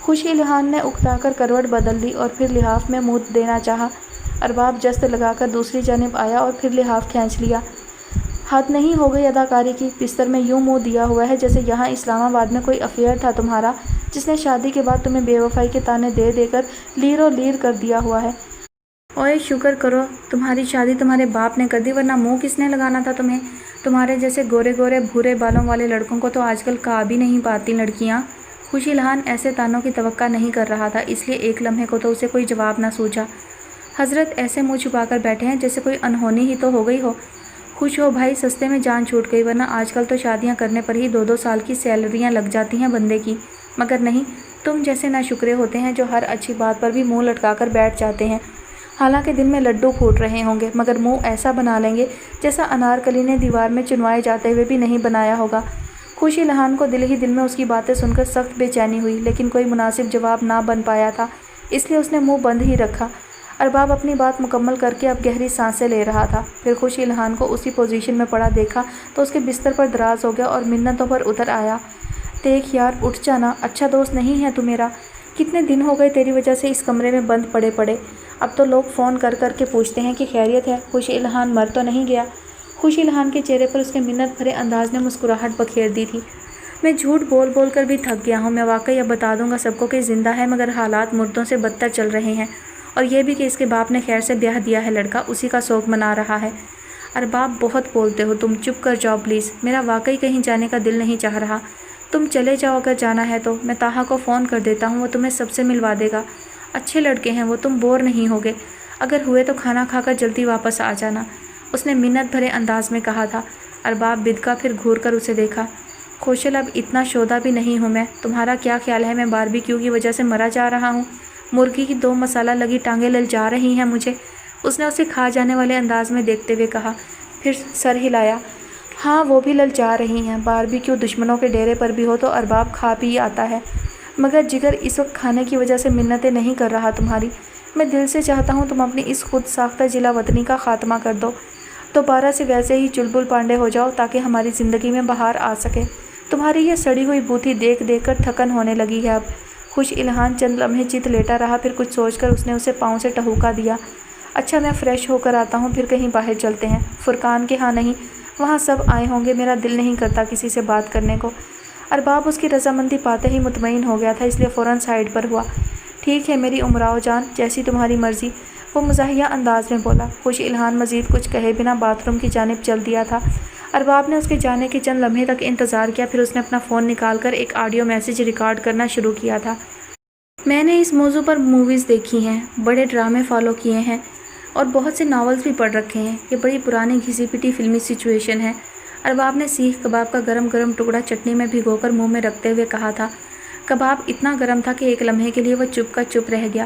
خوش الحان نے اکتا کر کروٹ بدل دی اور پھر لحاف میں منہ دینا چاہا۔ ارباب جست لگا کر دوسری جانب آیا اور پھر لحاف کھینچ لیا۔ حد نہیں ہو گئی اداکاری کی؟ بستر میں یوں منہ دیا ہوا ہے جیسے یہاں اسلام آباد میں کوئی افیئر تھا تمہارا، جس نے شادی کے بعد تمہیں بے وفائی کے طعنے دے دے کر لیر و لیر کر دیا ہوا ہے۔ اوئے شکر کرو تمہاری شادی تمہارے باپ نے کر دی، ورنہ منہ کس نے لگانا تھا تمہیں؟ تمہارے جیسے گورے گورے بھورے بالوں والے لڑکوں کو تو آج کل کہا بھی نہیں پاتی لڑکیاں۔ خوش الحان ایسے طعنوں کی توقع نہیں کر رہا تھا، اس لیے ایک لمحے کو تو اسے کوئی جواب نہ سوچا۔ حضرت ایسے منہ چھپا کر بیٹھے ہیں جیسے کوئی انہونی ہی تو ہو گئی ہو۔ خوش ہو بھائی، سستے میں جان چھوٹ گئی، ورنہ آج کل تو شادیاں کرنے پر ہی 2-2 سال کی سیلریاں لگ جاتی ہیں بندے کی، مگر نہیں، تم جیسے ناشکرے ہوتے ہیں جو ہر اچھی بات پر بھی منہ لٹکا کر بیٹھ جاتے ہیں۔ حالانکہ دن میں لڈو پھوٹ رہے ہوں گے، مگر منہ ایسا بنا لیں گے جیسا انارکلی نے دیوار میں چنوائے جاتے ہوئے بھی نہیں بنایا ہوگا۔ خوش الحان کو دل ہی دل میں اس کی باتیں سن کر سخت بے چینی ہوئی، لیکن کوئی مناسب جواب نہ بن پایا تھا، اس لیے اس نے منہ بند ہی رکھا۔ ارباب اپنی بات مکمل کر کے اب گہری سانسیں لے رہا تھا، پھر خوش الحان کو اسی پوزیشن میں پڑا دیکھا تو اس کے بستر پر دراز ہو گیا اور منتوں پر اتر آیا۔ دیکھ یار، اٹھ جانا، اچھا دوست نہیں ہے تو میرا؟ کتنے دن ہو گئے تیری وجہ سے اس کمرے میں بند پڑے، اب تو لوگ فون کر کر کے پوچھتے ہیں کہ خیریت ہے، خوش الحان مر تو نہیں گیا؟ خوش الحان کے چہرے پر اس کے منت بھرے انداز نے مسکراہٹ بکھیر دی تھی۔ میں جھوٹ بول بول کر بھی تھک گیا ہوں، میں واقعی اب بتا دوں گا سب کو کہ زندہ ہے، مگر حالات مردوں سے بدتر چل رہے ہیں، اور یہ بھی کہ اس کے باپ نے خیر سے بیاہ دیا ہے لڑکا، اسی کا سوگ منا رہا ہے۔ ارباب بہت بولتے ہو تم، چپ کر جاؤ پلیز، میرا واقعی کہیں جانے کا دل نہیں چاہ رہا، تم چلے جاؤ اگر جانا ہے تو، میں طاہا کو فون کر دیتا ہوں، وہ تمہیں سب سے ملوا دے گا، اچھے لڑکے ہیں وہ، تم بور نہیں ہوگے، اگر ہوئے تو کھانا کھا کر جلدی واپس آ جانا، اس نے منت بھرے انداز میں کہا تھا۔ ارباب بدکا پھر گھور کر اسے دیکھا۔ خوشل، اب اتنا شودہ بھی نہیں ہوں میں، تمہارا کیا خیال ہے میں باربیکیو کی وجہ سے مرا جا رہا ہوں؟ مرغی کی 2 مسالہ لگی ٹانگیں للچا رہی ہیں مجھے، اس نے اسے کھا جانے والے انداز میں دیکھتے ہوئے کہا، پھر سر ہلایا۔ ہاں وہ بھی للچا رہی ہیں، باربیکیو دشمنوں کے ڈیرے پر بھی ہو تو ارباب کھا پی آتا ہے، مگر جگر اس وقت کھانے کی وجہ سے منتیں نہیں کر رہا تمہاری، میں دل سے چاہتا ہوں تم اپنی اس خود ساختہ جلا وطنی کا خاتمہ کر دو، دوبارہ سے ویسے ہی چلبل پانڈے ہو جاؤ تاکہ ہماری زندگی میں بہار آ سکے، تمہاری یہ سڑی ہوئی بوتھی دیکھ دیکھ کر تھکن ہونے لگی ہے اب۔ خوش الحان چند لمحے چت لیٹا رہا، پھر کچھ سوچ کر اس نے اسے پاؤں سے ٹہوکا دیا۔ اچھا میں فریش ہو کر آتا ہوں، پھر کہیں باہر چلتے ہیں، فرقان کے ہاں نہیں، وہاں سب آئے ہوں گے، میرا دل نہیں کرتا کسی سے بات کرنے کو۔ ارباب اس کی رضامندی پاتے ہی مطمئن ہو گیا تھا، اس لیے فوراً سائڈ پر ہوا۔ ٹھیک ہے میری امراؤ جان، جیسی تمہاری مرضی، وہ مزاحیہ انداز میں بولا۔ خوش الحان مزید کچھ کہے بنا باتھ روم کی جانب چل دیا تھا۔ ارباب نے اس کے جانے کے چند لمحے تک انتظار کیا، پھر اس نے اپنا فون نکال کر ایک آڈیو میسج ریکارڈ کرنا شروع کیا تھا۔ میں نے اس موضوع پر موویز دیکھی ہیں، بڑے ڈرامے فالو کیے ہیں اور بہت سے ناولز بھی پڑھ رکھے ہیں، یہ بڑی پرانی گھسی پٹی فلمی سچویشن ہے۔ ارباب نے سیخ کباب کا گرم گرم ٹکڑا چٹنی میں بھگو کر منہ میں رکھتے ہوئے کہا تھا۔ کباب اتنا گرم تھا کہ ایک لمحے کے لیے وہ چپ کا چپ رہ گیا،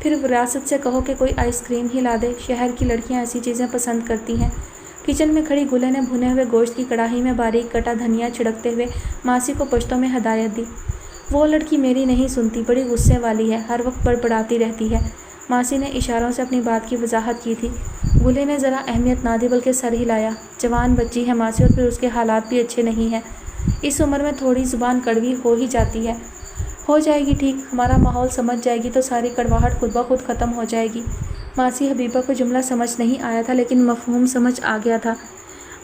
پھر وراثت سے کہو کہ کوئی آئس کریم ہی لا دے، شہر کی لڑکیاں ایسی چیزیں پسند کرتی ہیں۔ کچن میں کھڑی گلے نے بھنے ہوئے گوشت کی کڑاہی میں باریک کٹا دھنیا چھڑکتے ہوئے ماسی کو پشتوں میں ہدایت دی۔ وہ لڑکی میری نہیں سنتی، بڑی غصے والی ہے، ہر وقت بڑبڑاتی رہتی ہے۔ ماسی نے اشاروں سے اپنی بات کی وضاحت کی تھی۔ گلے نے ذرا اہمیت نہ دی بلکہ سر ہلایا۔ جوان بچی ہے ماسی، اور پھر اس کے حالات بھی اچھے نہیں ہیں۔ اس عمر میں تھوڑی زبان کڑوی ہو ہی جاتی ہے۔ ہو جائے گی ٹھیک، ہمارا ماحول سمجھ جائے گی تو ساری کڑواہٹ خود بخود ختم ہو جائے گی۔ ماسی حبیبہ کو جملہ سمجھ نہیں آیا تھا لیکن مفہوم سمجھ آ گیا تھا۔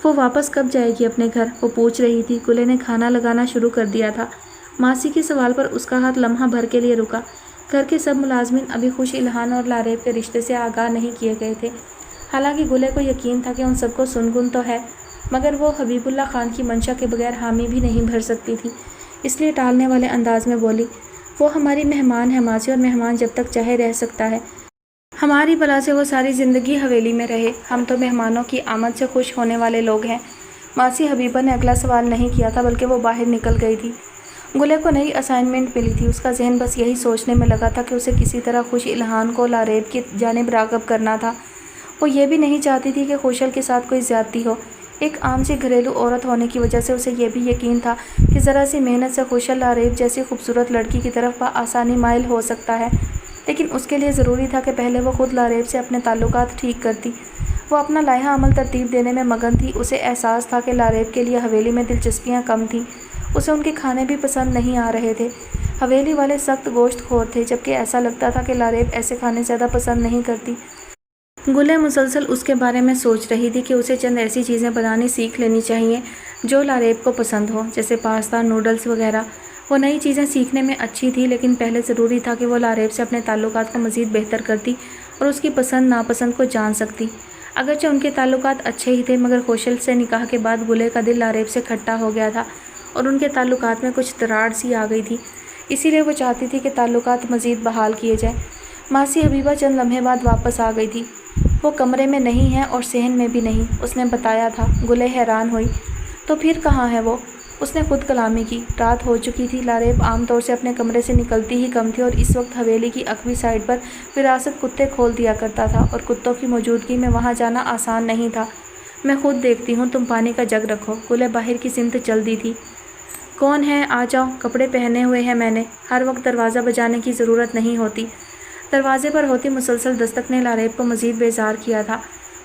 وہ واپس کب جائے گی اپنے گھر؟ وہ پوچھ رہی تھی۔ گلے نے کھانا لگانا شروع کر دیا تھا۔ ماسی کے سوال پر اس کا ہاتھ لمحہ بھر کے لیے رکا۔ گھر کے سب ملازمین ابھی خوش الہان اور لاریب کے رشتے سے آگاہ نہیں کیے گئے تھے۔ حالانکہ گلے کو یقین تھا کہ ان سب کو سنگن تو ہے، مگر وہ حبیب اللہ خان کی منشا کے بغیر حامی بھی نہیں بھر سکتی تھی، اس لیے ٹالنے والے انداز میں بولی، وہ ہماری مہمان ہے ماسی، اور مہمان جب تک چاہے رہ سکتا ہے۔ ہماری بلا سے وہ ساری زندگی حویلی میں رہے، ہم تو مہمانوں کی آمد سے خوش ہونے والے لوگ ہیں۔ ماسی حبیبہ نے اگلا سوال نہیں کیا تھا بلکہ وہ باہر نکل گئی تھی۔ گلے کو نئی اسائنمنٹ ملی تھی۔ اس کا ذہن بس یہی سوچنے میں لگا تھا کہ اسے کسی طرح خوش الہان کو لاریب کی جانب راغب کرنا تھا۔ وہ یہ بھی نہیں چاہتی تھی کہ خوشل کے ساتھ کوئی زیادتی ہو۔ ایک عام سی گھریلو عورت ہونے کی وجہ سے اسے یہ بھی یقین تھا کہ ذرا سی محنت سے خوشل لاریب جیسی خوبصورت لڑکی کی طرف بآسانی مائل ہو سکتا ہے، لیکن اس کے لیے ضروری تھا کہ پہلے وہ خود لاریب سے اپنے تعلقات ٹھیک کرتی۔ وہ اپنا لائحہ عمل ترتیب دینے میں مگن تھی۔ اسے احساس تھا کہ لاریب کے لیے حویلی میں دلچسپیاں کم تھیں، اسے ان کے کھانے بھی پسند نہیں آ رہے تھے۔ حویلی والے سخت گوشت خور تھے، جبکہ ایسا لگتا تھا کہ لاریب ایسے کھانے زیادہ پسند نہیں کرتی۔ گلے مسلسل اس کے بارے میں سوچ رہی تھی کہ اسے چند ایسی چیزیں بنانی سیکھ لینی چاہیے جو لاریب کو پسند ہو، جیسے پاستا، نوڈلز وغیرہ۔ وہ نئی چیزیں سیکھنے میں اچھی تھی، لیکن پہلے ضروری تھا کہ وہ لاریب سے اپنے تعلقات کو مزید بہتر کرتی اور اس کی پسند ناپسند کو جان سکتی۔ اگرچہ ان کے تعلقات اچھے ہی تھے، مگر خوشل سے نکاح کے بعد گلے کا دل لاریب سے کھٹا ہو گیا تھا اور ان کے تعلقات میں کچھ دراڑ سی آ گئی تھی، اسی لیے وہ چاہتی تھی کہ تعلقات مزید بحال کیے جائیں۔ ماسی حبیبہ چند لمحے بعد واپس آ گئی تھی۔ وہ کمرے میں نہیں ہے اور صحن میں بھی نہیں، اس نے بتایا تھا۔ گلے حیران ہوئی۔ تو پھر کہاں ہے وہ؟ اس نے خود کلامی کی۔ رات ہو چکی تھی۔ لاریب عام طور سے اپنے کمرے سے نکلتی ہی کم تھی، اور اس وقت حویلی کی عقبی سائڈ پر وراثت کتے کھول دیا کرتا تھا، اور کتوں کی موجودگی میں وہاں جانا آسان نہیں تھا۔ میں خود دیکھتی ہوں، تم پانی کا جگ رکھو۔ گلے باہر کی سمت چل دی تھی۔ کون ہے؟ آ جاؤ، کپڑے پہنے ہوئے ہیں میں نے۔ ہر وقت دروازہ بجانے کی ضرورت نہیں ہوتی۔ دروازے پر ہوتی مسلسل دستک نے لاریب کو مزید بیزار کیا تھا۔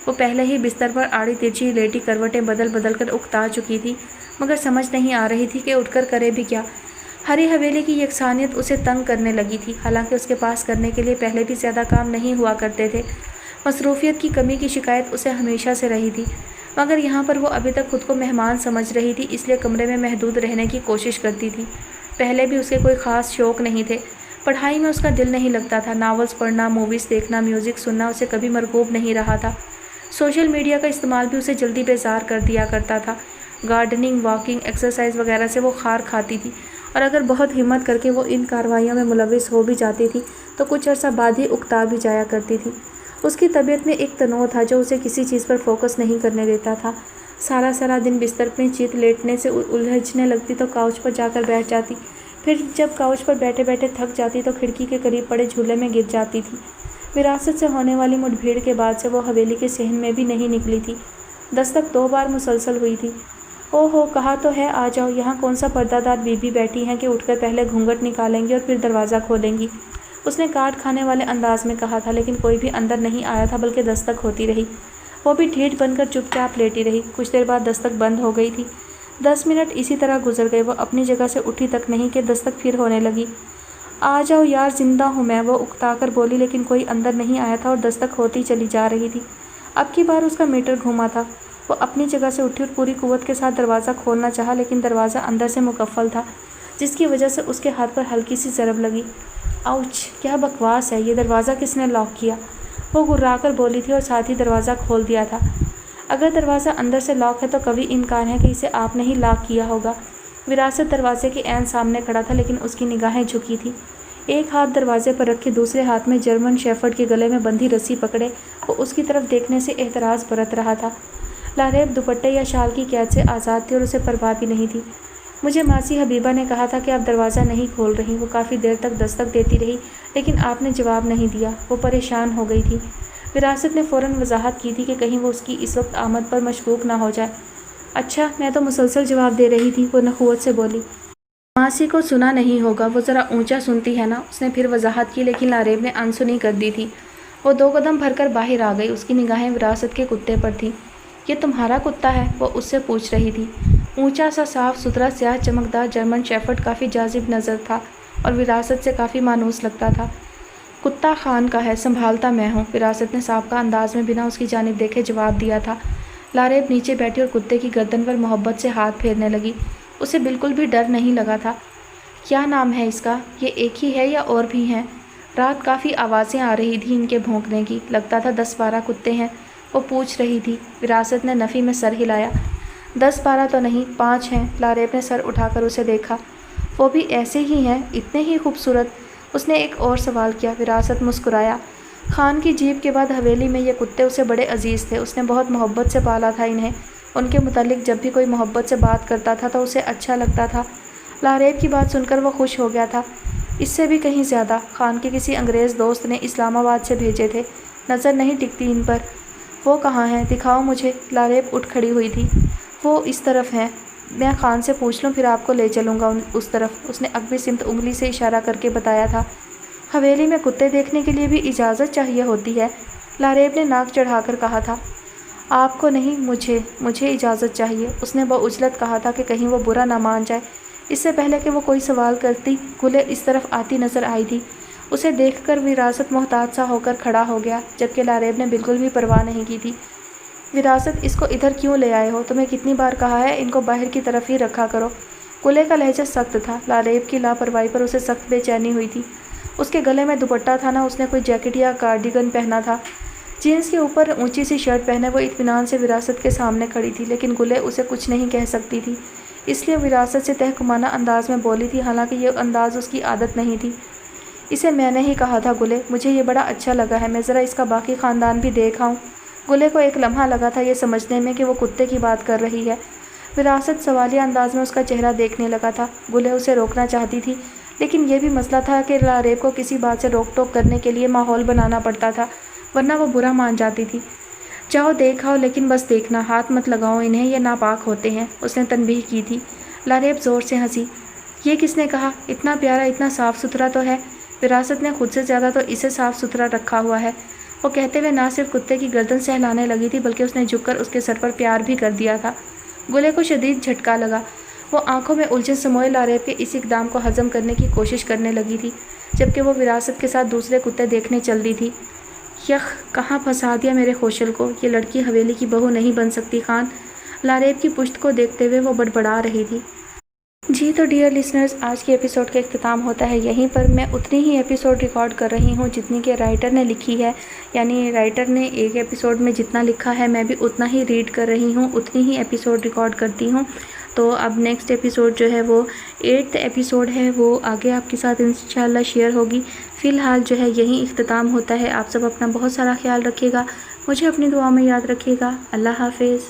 وہ پہلے ہی بستر پر آڑی ترچھی لیٹی کروٹیں بدل بدل کر اکتا چکی تھی، مگر سمجھ نہیں آ رہی تھی کہ اٹھ کر کرے بھی کیا۔ ہری حویلی کی یکسانیت اسے تنگ کرنے لگی تھی، حالانکہ اس کے پاس کرنے کے لیے پہلے بھی زیادہ کام نہیں ہوا کرتے تھے۔ مصروفیت کی کمی کی شکایت اسے ہمیشہ سے رہی تھی، مگر یہاں پر وہ ابھی تک خود کو مہمان سمجھ رہی تھی، اس لیے کمرے میں محدود رہنے کی کوشش کرتی تھی۔ پہلے بھی اسے کوئی خاص شوق نہیں تھے۔ پڑھائی میں اس کا دل نہیں لگتا تھا۔ ناولز پڑھنا، موویز دیکھنا، میوزک سننا اسے کبھی مرغوب نہیں رہا تھا۔ سوشل میڈیا کا استعمال بھی اسے جلدی بیزار کر دیا کرتا تھا۔ گارڈننگ، واکنگ، ایکسرسائز وغیرہ سے وہ خار کھاتی تھی، اور اگر بہت ہمت کر کے وہ ان کارروائیوں میں ملوث ہو بھی جاتی تھی تو کچھ عرصہ بعد ہی اکتا بھی جایا کرتی تھی۔ اس کی طبیعت میں ایک تنوع تھا جو اسے کسی چیز پر فوکس نہیں کرنے دیتا تھا۔ سارا دن بستر میں چیت لیٹنے سے الجھنے لگتی تو کاؤچ پر جا کر بیٹھ جاتی، پھر جب کاؤچ پر بیٹھے بیٹھے تھک جاتی تو کھڑکی کے قریب پڑے جھولے میں گر جاتی تھی۔ وراثت سے ہونے والی مٹ بھیڑ کے بعد سے وہ حویلی کے صحن میں بھی نہیں نکلی تھی۔ دستک 2 بار مسلسل ہوئی تھی۔ او ہو، کہا تو ہے آ جاؤ۔ یہاں کون سا پردہ دار بی بی بیٹھی ہیں کہ اٹھ کر پہلے گھونگھٹ نکالیں گی اور پھر دروازہ کھولیں گی؟ اس نے کاٹ کھانے والے انداز میں کہا تھا، لیکن کوئی بھی اندر نہیں آیا تھا بلکہ دستک ہوتی رہی۔ وہ بھی ڈھیٹ بن کر چپ چاپ لیٹی رہی۔ کچھ دیر بعد دستک بند ہو گئی تھی۔ 10 منٹ اسی طرح گزر گئے۔ وہ اپنی جگہ سے اٹھی تک نہیں کہ دستک پھر ہونے لگی۔ آ جاؤ یار، زندہ ہوں میں، وہ اکتا کر بولی، لیکن کوئی اندر نہیں آیا تھا اور دستک ہوتی چلی جا رہی تھی۔ اب کی بار اس کا میٹر گھوما تھا۔ وہ اپنی جگہ سے اٹھی اور پوری قوت کے ساتھ دروازہ کھولنا چاہا، لیکن دروازہ اندر سے مقفل تھا، جس کی وجہ سے اس کے ہاتھ پر ہلکی سی ضرب لگی۔ آؤچ! کیا بکواس ہے یہ، دروازہ کس نے لاک کیا؟ وہ گررا کر بولی تھی اور ساتھ ہی دروازہ کھول دیا تھا۔ اگر دروازہ اندر سے لاک ہے تو قوی امکان ہے کہ اسے آپ نے ہی لاک کیا ہوگا۔ وراثت دروازے کے عین سامنے کھڑا تھا، لیکن اس کی نگاہیں جھکی تھی۔ ایک ہاتھ دروازے پر رکھے دوسرے ہاتھ میں جرمن شیفرڈ کے گلے میں بندھی رسی پکڑے وہ اس کی طرف دیکھنے سے احتراز برت رہا تھا۔ لاریب دوپٹے یا شال کی قید سے آزاد تھی اور اسے پرواہ بھی نہیں تھی۔ مجھے ماسی حبیبہ نے کہا تھا کہ آپ دروازہ نہیں کھول رہی۔ وہ کافی دیر تک دستک دیتی رہی لیکن آپ نے جواب نہیں دیا۔ وہ پریشان ہو گئی تھی۔ وراثت نے فوراً وضاحت کی تھی کہ کہیں وہ اس کی اس وقت آمد پر مشکوک نہ ہو جائے۔ اچھا، میں تو مسلسل جواب دے رہی تھی، وہ نخوت سے بولی۔ ماسی کو سنا نہیں ہوگا، وہ ذرا اونچا سنتی ہے نا، اس نے پھر وضاحت کی لیکن لاریب نے انسنی کر دی تھی۔ وہ 2 قدم بھر کر باہر آ گئی۔ اس کی نگاہیں وراثت کے کتے پر تھیں۔ یہ تمہارا کتا ہے؟ وہ اس سے پوچھ رہی تھی۔ اونچا سا صاف ستھرا سیاہ چمکدار جرمن شیفرڈ کافی جاذب نظر تھا اور وراثت سے کافی مانوس لگتا تھا۔ کتا خان کا ہے، سنبھالتا میں ہوں، وراثت نے سابقہ انداز میں بنا اس کی جانب دیکھے جواب دیا تھا۔ لاریب نیچے بیٹھی اور کتے کی گردن پر محبت سے ہاتھ پھیرنے لگی۔ اسے بالکل بھی ڈر نہیں لگا تھا۔ کیا نام ہے اس کا؟ یہ ایک ہی ہے یا اور بھی ہیں؟ رات کافی آوازیں آ رہی تھیں ان کے بھونکنے کی، لگتا تھا 10-12 کتے ہیں، وہ پوچھ رہی تھی۔ وراثت نے نفی میں سر ہلایا۔ 10-12 تو نہیں، 5 ہیں۔ لاریب نے سر اٹھا کر اسے دیکھا۔ وہ بھی ایسے ہی ہیں، اتنے ہی خوبصورت؟ اس نے ایک اور سوال کیا۔ وراثت مسکرایا۔ خان کی جیپ کے بعد حویلی میں یہ کتے اسے بڑے عزیز تھے، اس نے بہت محبت سے پالا تھا انہیں۔ ان کے متعلق جب بھی کوئی محبت سے بات کرتا تھا تو اسے اچھا لگتا تھا۔ لاریب کی بات سن کر وہ خوش ہو گیا تھا۔ اس سے بھی کہیں زیادہ۔ خان کے کسی انگریز دوست نے اسلام آباد سے بھیجے تھے، نظر نہیں ٹکتی ان پر۔ وہ کہاں ہیں؟ دکھاؤ مجھے۔ لاریب اٹھ کھڑی ہوئی تھی۔ وہ اس طرف ہیں، میں خان سے پوچھ لوں پھر آپ کو لے چلوں گا اس طرف، اس نے عقبی سمت انگلی سے اشارہ کر کے بتایا تھا۔ حویلی میں کتے دیکھنے کے لیے بھی اجازت چاہیے ہوتی ہے، لاریب نے ناک چڑھا کر کہا تھا۔ آپ کو نہیں، مجھے اجازت چاہیے، اس نے بعجلت کہا تھا کہ کہیں وہ برا نہ مان جائے۔ اس سے پہلے کہ وہ کوئی سوال کرتی، گلے اس طرف آتی نظر آئی تھی۔ اسے دیکھ کر وراثت محتاط سا ہو کر کھڑا ہو گیا، جبکہ لاریب نے بالکل بھی پرواہ نہیں کی تھی۔ وراثت، اس کو ادھر کیوں لے آئے ہو؟ تمہیں کتنی بار کہا ہے ان کو باہر کی طرف ہی رکھا کرو۔ گلے کا لہجہ سخت تھا۔ لاریب کی لاپرواہی پر اسے سخت بے چینی ہوئی تھی۔ اس کے گلے میں دوپٹہ تھا نہ اس نے کوئی جیکٹ یا کارڈیگن پہنا تھا۔ جینس کے اوپر اونچی سی شرٹ پہنے وہ اطمینان سے وراثت کے سامنے کھڑی تھی، لیکن گلے اسے کچھ نہیں کہہ سکتی تھی، اس لیے وراثت سے تحکمانہ انداز میں بولی تھی، حالانکہ یہ انداز اس کی عادت نہیں تھی۔ اسے میں نے ہی کہا تھا گلے، مجھے یہ بڑا اچھا لگا ہے، میں ذرا اس کا باقی خاندان بھی دیکھ آؤں۔ گلے کو ایک لمحہ لگا تھا یہ سمجھنے میں کہ وہ کتے کی بات کر رہی ہے۔ وراثت سوالیہ انداز میں اس کا چہرہ دیکھنے لگا تھا۔ گلے اسے روکنا چاہتی تھی، لیکن یہ بھی مسئلہ تھا کہ لاریب کو کسی بات سے روک ٹوک کرنے کے لیے ماحول بنانا پڑتا تھا، ورنہ وہ برا مان جاتی تھی۔ جاؤ دیکھ آؤ، لیکن بس دیکھنا، ہاتھ مت لگاؤ انہیں، یہ ناپاک ہوتے ہیں، اس نے تنبیہ کی تھی۔ لاریب زور سے ہنسی۔ یہ کس نے کہا؟ اتنا پیارا، اتنا صاف ستھرا تو ہے۔ وراثت نے خود سے زیادہ تو اسے صاف ستھرا رکھا ہوا ہے، وہ کہتے ہوئے نہ صرف کتے کی گردن سہلانے لگی تھی بلکہ اس نے جھک کر اس کے سر پر پیار بھی کر دیا تھا۔ گلے کو شدید جھٹکا لگا۔ وہ آنکھوں میں الجھن سموئے لاریب کے اس اقدام کو ہضم کرنے کی کوشش کرنے لگی تھی، جبکہ وہ وراثت کے ساتھ دوسرے کتے دیکھنے چل دی تھی۔ یخ، کہاں پھنسا دیا میرے خوشل کو، یہ لڑکی حویلی کی بہو نہیں بن سکتی خان، لاریب کی پشت کو دیکھتے ہوئے وہ بڑبڑا رہی تھی۔ جی تو ڈیئر لسنرز، آج کے ایپیسوڈ کا اختتام ہوتا ہے یہیں پر۔ میں اتنی ہی ایپیسوڈ ریکارڈ کر رہی ہوں جتنی کہ رائٹر نے لکھی ہے، یعنی رائٹر نے ایک ایپیسوڈ میں جتنا لکھا ہے میں بھی اتنا ہی ریڈ کر رہی ہوں، اتنی ہی ایپیسوڈ ریکارڈ کرتی ہوں۔ تو اب نیکسٹ ایپیسوڈ جو ہے وہ 8th ایپیسوڈ ہے، وہ آگے آپ کے ساتھ انشاءاللہ شیئر ہوگی۔ فی الحال جو ہے یہیں اختتام ہوتا ہے۔ آپ سب اپنا بہت سارا خیال رکھیے گا، مجھے اپنی دعا میں یاد رکھیے گا۔ اللہ حافظ۔